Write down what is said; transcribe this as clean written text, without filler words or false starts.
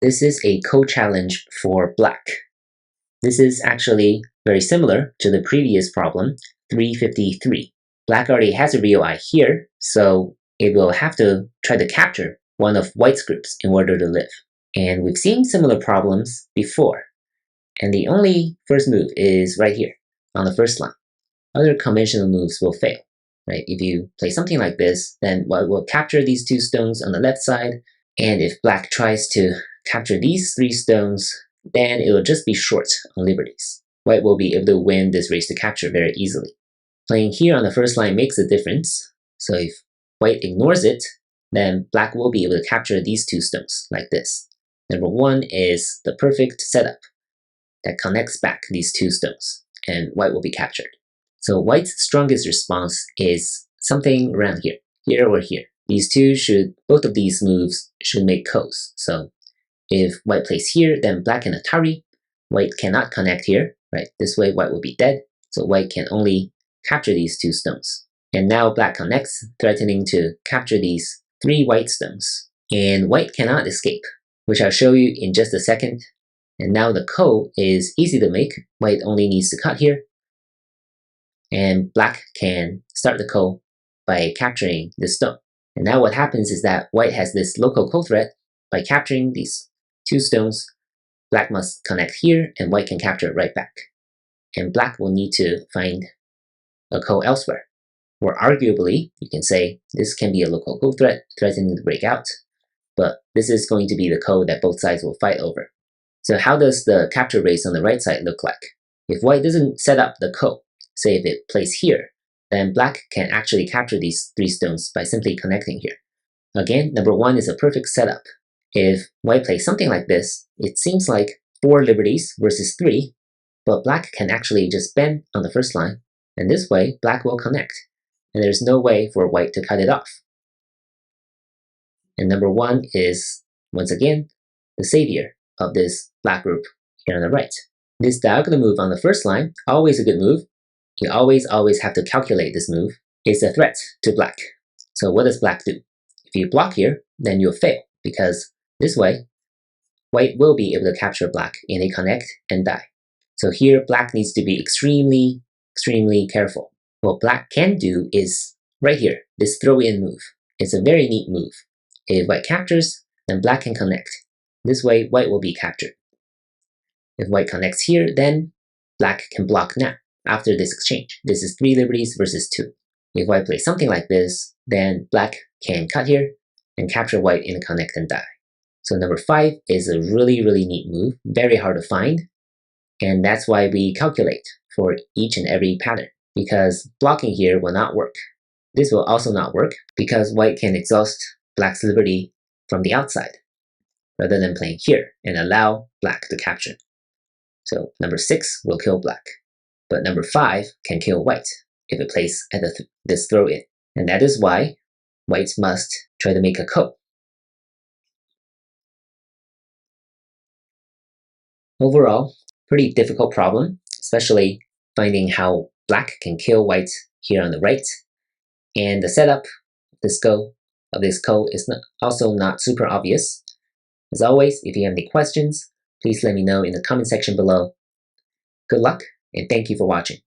This is a co-challenge for black. This is actually very similar to the previous problem, 353. Black already has a real eye here, so it will have to try to capture one of white's groups in order to live. And we've seen similar problems before. And the only first move is right here on the first line. Other conventional moves will fail. Right? If you play something like this, then white will capture these 2 stones on the left side, and if black tries to capture these 3 stones, then it will just be short on liberties. White will be able to win this race to capture very easily. Playing here on the first line makes a difference, so if white ignores it, then black will be able to capture these 2 stones like this. Number 1 is the perfect setup that connects back these 2 stones, and white will be captured. So white's strongest response is something around here or here. Both of these moves should make ko's. So if white plays here, then black can atari. White cannot connect here, right? This way white will be dead, so white can only capture these 2 stones. And now black connects, threatening to capture these 3 white stones. And white cannot escape, which I'll show you in just a second. And now the ko is easy to make. White only needs to cut here, and black can start the ko by capturing this stone. And now what happens is that white has this local ko threat. By capturing these 2 stones, black must connect here, and white can capture it right back. And black will need to find a ko elsewhere. Or arguably, you can say this can be a local ko threat threatening to break out, but this is going to be the ko that both sides will fight over. So how does the capture race on the right side look like? If white doesn't set up the ko, say if it plays here, then black can actually capture these 3 stones by simply connecting here. Again, number 1 is a perfect setup. If white plays something like this, it seems like 4 liberties versus 3, but black can actually just bend on the first line, and this way black will connect, and there's no way for white to cut it off. And number 1 is, once again, the savior of this black group here on the right. This diagonal move on the first line, always a good move. You always have to calculate this move. It's a threat to black. So what does black do? If you block here, then you'll fail, because this way, white will be able to capture black in a connect and die. So here, black needs to be extremely careful. What black can do is right here, this throw-in move. It's a very neat move. If white captures, then black can connect. This way, white will be captured. If white connects here, then black can block now. After this exchange, this is 3 liberties versus 2. If white plays something like this, then black can cut here and capture white in a connect and die. So number 5 is a really neat move, very hard to find, and that's why we calculate for each and every pattern, because blocking here will not work. This will also not work because white can exhaust black's liberty from the outside, rather than playing here and allow black to capture. So number 6 will kill black. But number 5 can kill white if it plays at this throw-in. And that is why white must try to make a ko. Overall, pretty difficult problem, especially finding how black can kill white here on the right. And the setup of this ko is also not super obvious. As always, if you have any questions, please let me know in the comment section below. Good luck, and thank you for watching.